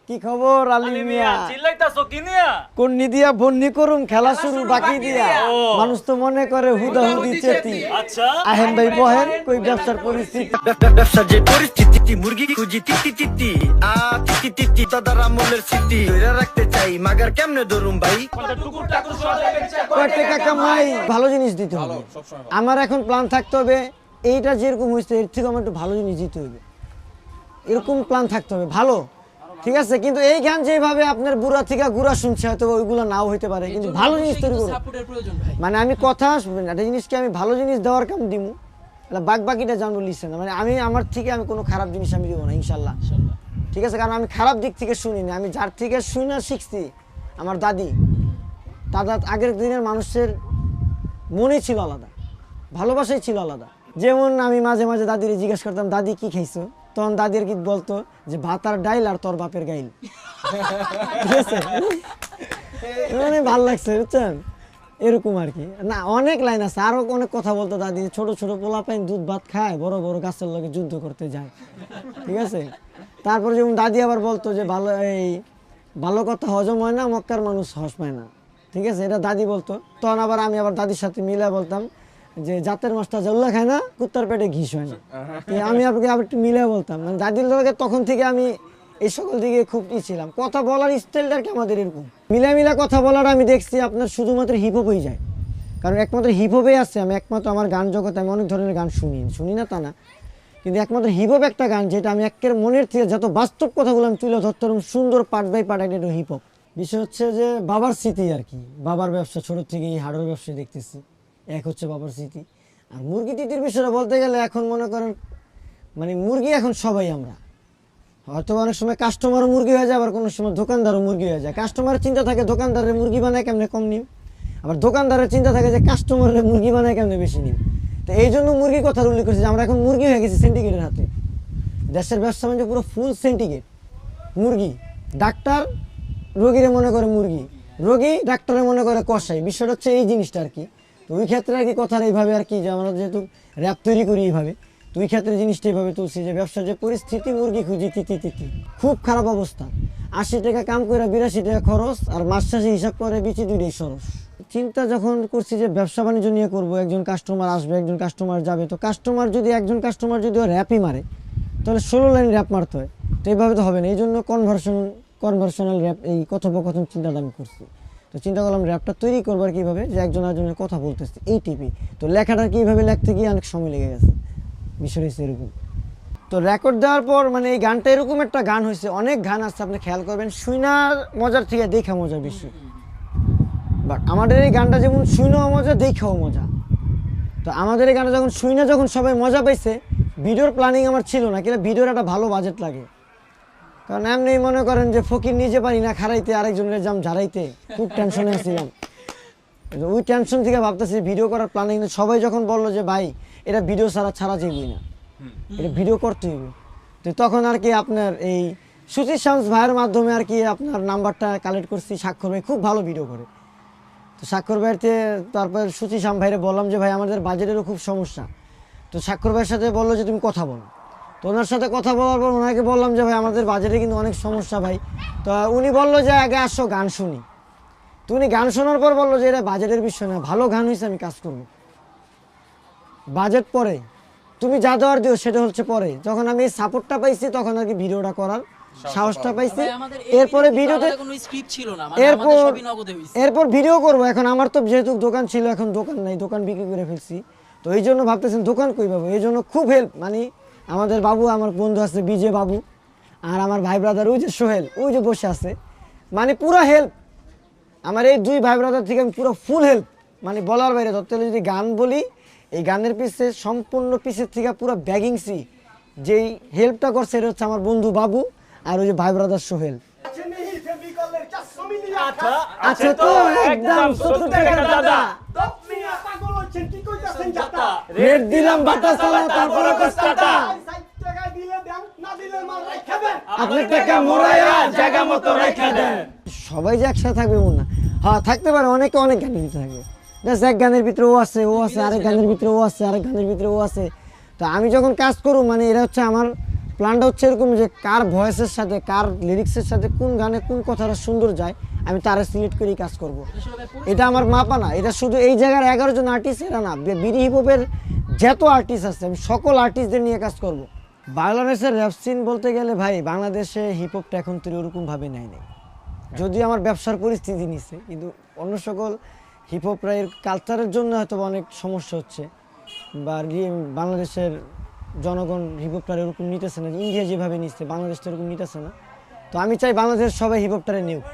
কি খবর আলী মিয়া? চিল্লাইতাছো কি নিয়া? কোন নিদিয়া বন্নি করুম খেলা শুরু বাকি দিয়া। মানুষ তো মনে করে হুদাহুদি চেতি। আচ্ছা আহেন ভাই বহেন কই ব্যবসার পরিস্থিতি। ব্যবসার যে পরিস্থিতি মুরগি খুঁজি তিতি তিতি তিতি তিতি দাদার আমলের স্মৃতি ধরে রাখতে চাই মাগার কেমনে ধরুম ভাই টুকুর টাকুর সব জায়গায় চেক কয় টাকা কামাই, ভালো জিনিস দিতে হবে। আমার এখন প্ল্যান থাকতে হবে এইটা যেরকম হয়েছে এর থেকে আমার একটু ভালো জিনিস দিতে হবে, এরকম প্ল্যান থাকতে হবে ভালো। ঠিক আছে, কিন্তু এই গান যেভাবে আপনার বুড়া থেকে গুড়া শুনছে হয়তো ওইগুলো নাও হইতে পারে, কিন্তু ভালো জিনিস তৈরি করুন। মানে আমি কথা শুনবেন একটা জিনিসকে আমি ভালো জিনিস দেওয়ার কাম দিমু, বাদ বাকিটা জানবো লিসেন। মানে আমি আমার থেকে আমি কোনো খারাপ জিনিস আমি দেবো না ইনশাল্লাহ। ঠিক আছে, কারণ আমি খারাপ দিক থেকে শুনি না, আমি যার থেকে শুনে শিখছি আমার দাদি দাদা। আগের দিনের মানুষের মনে ছিল আলাদা, ভালোবাসাই ছিল আলাদা। যেমন আমি মাঝে মাঝে দাদির জিজ্ঞেস করতাম দাদি কি খাইছো, তখন দাদির কি বলতো যে ভাত আর ডাইল আর তোর বাপের গাইল। ঠিক আছে, মানে ভাল লাগছে বুঝছেন, এরকম আর কি না। অনেক লাইন আছে, আরো অনেক কথা বলতো দাদি। ছোট ছোট পোলা পাইন দুধ ভাত খায়, বড় বড় গাছের লগে যুদ্ধ করতে যায়। ঠিক আছে, তারপরে যেমন দাদি আবার বলতো যে ভালো এই ভালো কথা হজম হয় না, মক্কার মানুষ হস পায় না। ঠিক আছে, এটা দাদি বলতো। তখন আবার আমি আবার দাদির সাথে মিলে বলতাম যে জাতের মাছটা জল্লা খায় না, কুত্তার পেটে ঘিস হয় না। আমি আপনাকে আবার একটু মিলে বলতাম, মানে দাদির লগে তখন থেকে আমি এই সকল দিকে খুব ছিলাম। কথা বলার স্টাইলটা কি আমাদের এরকম মিলা কথা বলার আমি দেখছি আপনার শুধুমাত্র হিপহপই যায়, কারণ একমাত্র হিপহপে আছে। আমি একমাত্র আমার গান জগতে আমি অনেক ধরনের গান শুনি না তা না, কিন্তু একমাত্র হিপহপ একটা গান যেটা আমি একের মনের থেকে যত বাস্তব কথাগুলো আমি তুলে ধরতে সুন্দর পার্ট বাই পার্ট একটা হিপহপ। বিষয় হচ্ছে যে বাবার স্মৃতি আর কি, বাবার ব্যবসা ছোট থেকেই হার্ডওয়্যার ব্যবসা দেখতেছি, এক হচ্ছে বাবার স্মৃতি। আর মুরগি তিতির বিষয়টা বলতে গেলে এখন মনে করেন মানে মুরগি এখন সবাই আমরা, হয়তো অনেক সময় কাস্টমারও মুরগি হয়ে যায়, আবার কোনো সময় দোকানদারও মুরগি হয়ে যায়। কাস্টমারের চিন্তা থাকে দোকানদারের মুরগি বানায় কেমনে কম নিম, আবার দোকানদারের চিন্তা থাকে যে কাস্টমারের মুরগি বানায় কেমনে বেশি নিম। তো এই জন্য মুরগির কথা উল্লেখ করছি যে আমরা এখন মুরগি হয়ে গেছি সিন্ডিকেটের হাতে। দেশের ব্যবসা বাণিজ্য পুরো ফুল সিন্ডিকেট। মুরগি ডাক্তার রোগীরে মনে করে মুরগি, রোগী ডাক্তারে মনে করে কষাই। বিষয়টা হচ্ছে এই জিনিসটা আর কি। তো ওই ক্ষেত্রে আর কি কথার এইভাবে আর কি যে আমরা যেহেতু র্যাপ তৈরি করি এইভাবে, তো ওই ক্ষেত্রে জিনিসটা এইভাবে তুলছি যে ব্যবসার যে পরিস্থিতি মুরগি খুঁজি তিতি তিতি খুব খারাপ অবস্থা। 80 টাকা কাম করে 82 টাকা খরচ, আর মাস শেষে হিসাব করে বিচি দুইটাই সরস। চিন্তা যখন করছি যে ব্যবসা বাণিজ্য নিয়ে করবো, একজন কাস্টমার আসবে একজন কাস্টমার যাবে, তো কাস্টমার যদি একজন কাস্টমার যদি র্যাপই মারে তাহলে 16 লাইন র্যাপ মারতে হয়, তো এইভাবে তো হবে না। এই জন্য কনভার্সনাল র্যাপ এই কথোপকথন চিন্তাটা আমি করছি। তো চিন্তা করলাম র্যাপটা তৈরি করবার কীভাবে, যে একজন আরেকজনের কথা বলতেছে এই টিপি। তো লেখাটা কীভাবে লিখতে গিয়ে অনেক সময় লেগে গেছে, বিষয় হচ্ছে এরকম। তো রেকর্ড দেওয়ার পর মানে এই গানটা এরকম একটা গান হয়েছে, অনেক গান আসছে আপনি খেয়াল করবেন শুনার মজার থেকে দেখা মজার বেশি। বাট আমাদের এই গানটা যেমন শুনেও মজা দেখাও মজা। তো আমাদের এই গানটা যখন সবাই মজা পাইছে, ভিডিওর প্ল্যানিং আমার ছিল না, কিন্তু ভিডিওর একটা ভালো বাজেট লাগে। কারণ এমনি মনে করেন যে ফকির নিজে পারি না খারাইতে, আরেকজনের জাম ঝাড়াইতে, খুব টেনশনে আসছিলাম। ওই টেনশন থেকে ভাবতেছি ভিডিও করার প্ল্যানিং। সবাই যখন বললো যে ভাই এটা ভিডিও ছাড়া যাবেই না, এটা ভিডিও করতে হবে, তো তখন আর কি আপনার এই সুচির শামস ভাইয়ের মাধ্যমে আর কি আপনার নাম্বারটা কালেক্ট করছি। স্বাক্ষর ভাই খুব ভালো ভিডিও করে, তো স্বাক্ষর ভাইতে তারপর সুচি শাম ভাইরে বললাম যে ভাই আমাদের বাজেটেরও খুব সমস্যা। তো স্বাক্ষর ভাইয়ের সাথে বললো যে তুমি কথা বলো। তো ওনার সাথে কথা বলার পর ওনাকে বললাম যে ভাই আমাদের বাজেটে কিন্তু অনেক সমস্যা ভাই। তো উনি বললো যে আগে আসো গান শুনি। তো উনি গান শোনার পর বললো যে এটা বাজেটের বিষয় না, ভালো গান হয়েছে আমি কাজ করবো, বাজেট পরে, তুমি যা দেওয়ার দিও সেটা হচ্ছে পরে। যখন আমি এই সাপোর্টটা পাইছি তখন আর কি ভিডিওটা করার সাহসটা পাইছি। এরপরে ভিডিওতে এরপর ভিডিও করবো। এখন আমার তো যেহেতু দোকান ছিল, এখন দোকান নাই, দোকান বিক্রি করে ফেলছি। তো এই জন্য ভাবতেছেন দোকান কই পাবো, এই জন্য খুব হেল্প মানে আমাদের বাবু, আমার বন্ধু আছে বিজে বাবু, আর আমার ভাই ব্রাদার ওই যে সোহেল ওই যে বসে আছে, মানে পুরো হেল্প আমার এই দুই ভাই ব্রাদার থেকে আমি পুরো ফুল হেল্প, মানে বলার বাইরে। ধরতে যদি গান বলি, এই গানের পিছে সম্পূর্ণ পিছের থেকে পুরো ব্যাগিংসি যেই হেল্পটা করছে এটা হচ্ছে আমার বন্ধু বাবু আর ওই যে ভাই ব্রাদার সোহেল। আচ্ছা তো একদম 70 টাকা দাদা, রেট দিলাম বাটা সালা তারপরে কষ্টাটা, আপনার টাকা মোরায়া জায়গা মতো রেখে দেন। সবাই যে একসাথে থাকবে এমন না, হ্যাঁ থাকতে পারে, অনেকে অনেক গানের ভিতরে থাকবে। এক গানের ভিতরে ও আছে আরেক গানের ভিতরে ও আছে আরেক গানের ভিতরে ও আছে। তো আমি যখন কাজ করব মানে এটা হচ্ছে আমার প্ল্যানটা হচ্ছে এরকম যে কার ভয়েসের সাথে কার লিরিক্সের সাথে কোন গানে কোন কথাটা সুন্দর যায় আমি তারা সিলেক্ট করেই কাজ করব। এটা আমার মাপা না, এটা শুধু এই জায়গার 11 জন আর্টিস্ট এরা না, বিডি হিপহপের যত আর্টিস্ট আছে আমি সকল আর্টিস্টদের নিয়ে কাজ করব। বাংলাদেশের র্যাপ সিন বলতে গেলে ভাই বাংলাদেশে হিপহপটা এখন তো ওরকমভাবে নেয় নাই, যদি আমার ব্যবসার পরিস্থিতি নিচ্ছে, কিন্তু অন্য সকল হিপহপরা এর কালচারের জন্য হয়তো অনেক সমস্যা হচ্ছে, বা বাংলাদেশের জনগণ হিপহপটার এরকম নিতেছে না, ইন্ডিয়া যেভাবে নিচ্ছে বাংলাদেশটা এরকম নিতেছে না। তো আমি চাই বাংলাদেশের সবাই হিপহপটারে নিউক।